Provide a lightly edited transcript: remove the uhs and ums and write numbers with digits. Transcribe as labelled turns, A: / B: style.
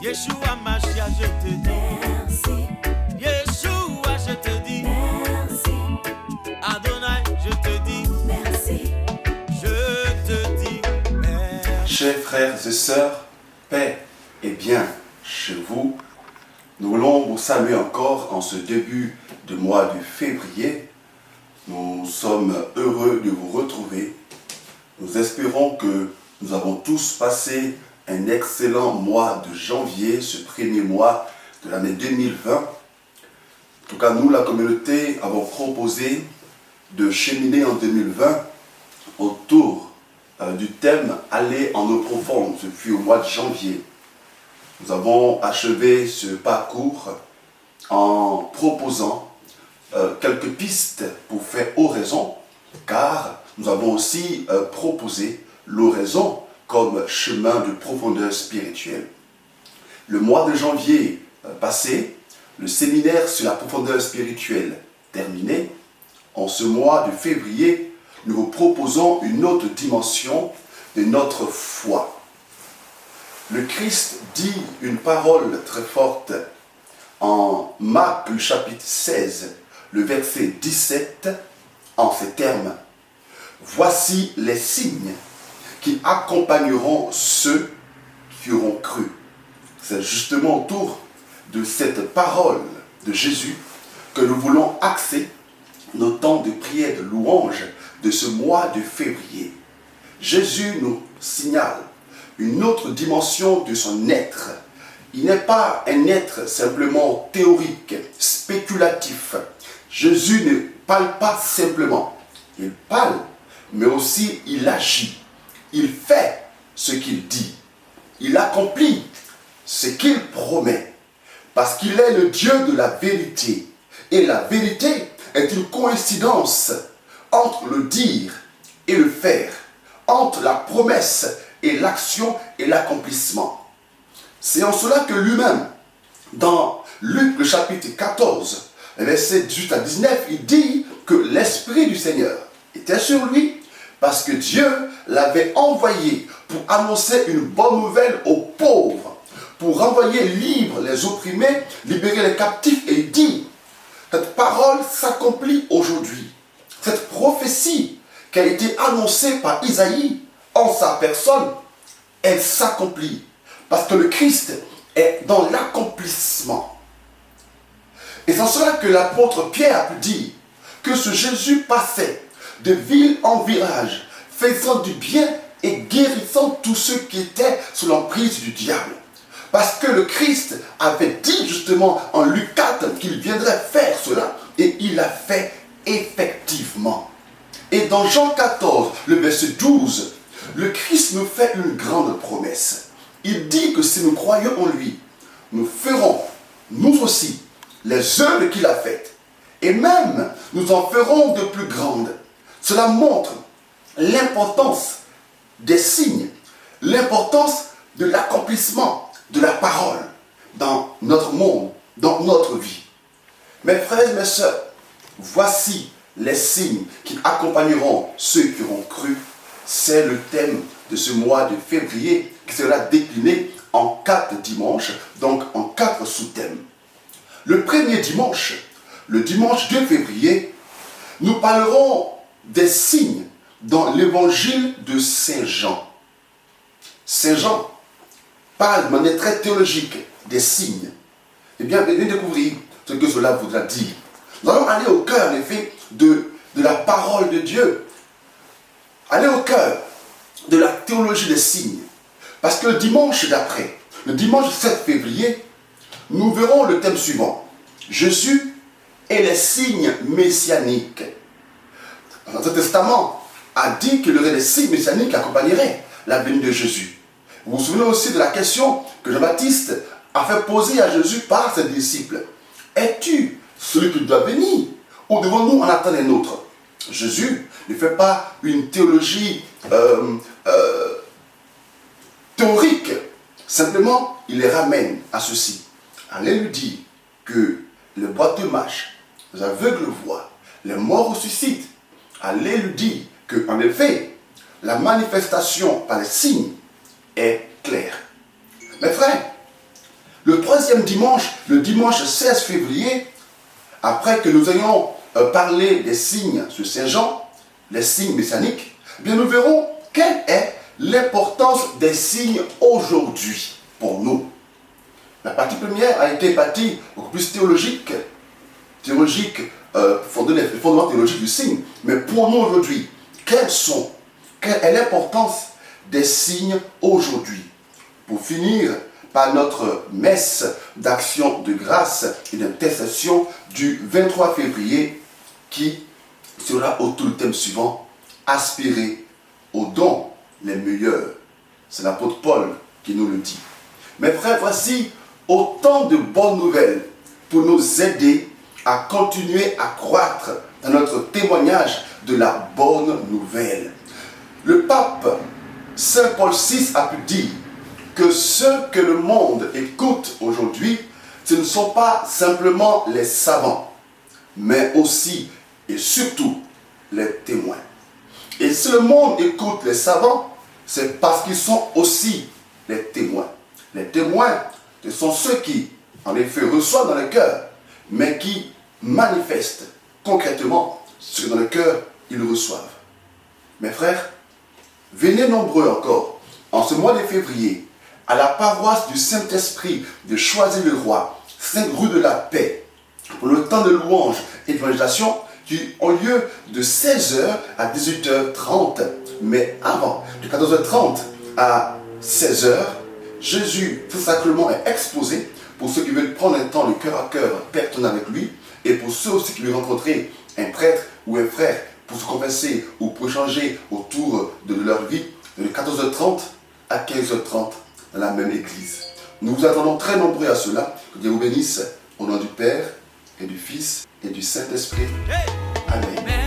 A: Yeshua Machia, je te dis
B: merci.
A: Yeshua, je te dis
B: Merci,
A: Adonai, je te dis
B: merci.
A: je te dis merci.
C: Chers frères et sœurs, paix et bien chez vous. Nous voulons vous saluer encore en ce début de mois de février. Nous sommes heureux de vous retrouver. Nous espérons que nous avons tous passé un excellent mois de janvier, ce premier mois de l'année 2020. En tout cas, nous, la communauté, avons proposé de cheminer en 2020 autour du thème « Aller en eau profonde ». Ce fut au mois de janvier. Nous avons achevé ce parcours en proposant quelques pistes pour faire oraison, car nous avons aussi proposé l'oraison comme chemin de profondeur spirituelle. Le mois de janvier passé, le séminaire sur la profondeur spirituelle terminé. En ce mois de février, nous vous proposons une autre dimension de notre foi. Le Christ dit une parole très forte en Marc, le chapitre 16, le verset 17, en ces termes. « Voici les signes qui accompagneront ceux qui auront cru. » C'est justement autour de cette parole de Jésus que nous voulons axer nos temps de prière, de louange de ce mois de février. Jésus nous signale une autre dimension de son être. Il n'est pas un être simplement théorique, spéculatif. Jésus ne parle pas simplement. Il parle, mais aussi il agit. Il fait ce qu'il dit. Il accomplit ce qu'il promet. Parce qu'il est le Dieu de la vérité. Et la vérité est une coïncidence entre le dire et le faire, entre la promesse et l'action et l'accomplissement. C'est en cela que lui-même, dans Luc le chapitre 14, versets 18 à 19, il dit que l'Esprit du Seigneur était sur lui parce que Dieu l'avait envoyé pour annoncer une bonne nouvelle aux pauvres, pour renvoyer libres les opprimés, libérer les captifs. Et il dit, cette parole s'accomplit aujourd'hui. Cette prophétie qui a été annoncée par Isaïe en sa personne, elle s'accomplit. Parce que le Christ est dans l'accomplissement. Et c'est en cela que l'apôtre Pierre a pu dire que ce Jésus passait de ville en village, faisant du bien et guérissant tous ceux qui étaient sous l'emprise du diable. Parce que le Christ avait dit justement en Luc 4 qu'il viendrait faire cela, et il l'a fait effectivement. Et dans Jean 14, le verset 12, le Christ nous fait une grande promesse. Il dit que si nous croyons en lui, nous ferons, nous aussi, les œuvres qu'il a faites. Et même, nous en ferons de plus grandes. Cela montre l'importance des signes, l'importance de l'accomplissement de la parole dans notre monde, dans notre vie. Mes frères et mes sœurs, voici les signes qui accompagneront ceux qui auront cru. C'est le thème de ce mois de février qui sera décliné en 4 dimanches, donc en 4 sous-thèmes. Le premier dimanche, le dimanche 2 février, nous parlerons des signes dans l'évangile de Saint Jean. Saint Jean parle de manière très théologique des signes. Eh bien, venez découvrir ce que cela voudra dire. Nous allons aller au cœur, en effet, de la parole de Dieu. Aller au cœur de la théologie des signes. Parce que le dimanche d'après, le dimanche 7 février, nous verrons le thème suivant. Jésus et les signes messianiques. L'Ancien Testament a dit qu'il y aurait des signes messianiques qui accompagneraient la venue de Jésus. Vous vous souvenez aussi de la question que Jean-Baptiste a fait poser à Jésus par ses disciples. Es-tu celui qui doit venir ou devons-nous en attendre un autre? Jésus ne fait pas une théologie théorique. Simplement, il les ramène à ceci. Allez lui dire que les boiteux marchent, les aveugles voient, les morts ressuscitent. Allez lui dire que, en effet, la manifestation par les signes est claire. Mes frères, troisième dimanche, le dimanche 16 février, après que nous ayons parlé des signes sur Saint-Jean, les signes messianiques, eh bien nous verrons quelle est l'importance des signes aujourd'hui pour nous. La partie première a été partie beaucoup plus théologique, fondée les fondements théologiques du signe. Mais pour nous aujourd'hui, quelle est l'importance des signes aujourd'hui? Pour finir par notre messe d'action de grâce et d'intercession du 23 février qui sera autour du thème suivant, aspirer aux dons les meilleurs. C'est l'apôtre Paul qui nous le dit. Mes frères, voici autant de bonnes nouvelles pour nous aider à continuer à croître dans notre témoignage de la bonne nouvelle. Le pape Saint Paul VI a pu dire que ceux que le monde écoute aujourd'hui, ce ne sont pas simplement les savants, mais aussi et surtout les témoins. Et si le monde écoute les savants, c'est parce qu'ils sont aussi les témoins. Les témoins, ce sont ceux qui, en effet, reçoivent dans le cœur, mais qui manifestent concrètement ce que dans le cœur ils reçoivent. Mes frères, venez nombreux encore, en ce mois de février, à la paroisse du Saint-Esprit de Choisy-le-Roi, 5 rue de la Paix, pour le temps de louange et d'évangélisation qui ont lieu de 16h à 18h30. Mais avant, de 14h30 à 16h, Jésus, tout sacrement, est exposé pour ceux qui veulent prendre un temps de cœur à cœur personnel avec lui et pour ceux aussi qui veulent rencontrer un prêtre ou un frère pour se confesser ou pour échanger autour de leur vie, de 14h30 à 15h30 dans la même église. Nous vous attendons très nombreux à cela. Que Dieu vous bénisse au nom du Père et du Fils et du Saint-Esprit. Amen.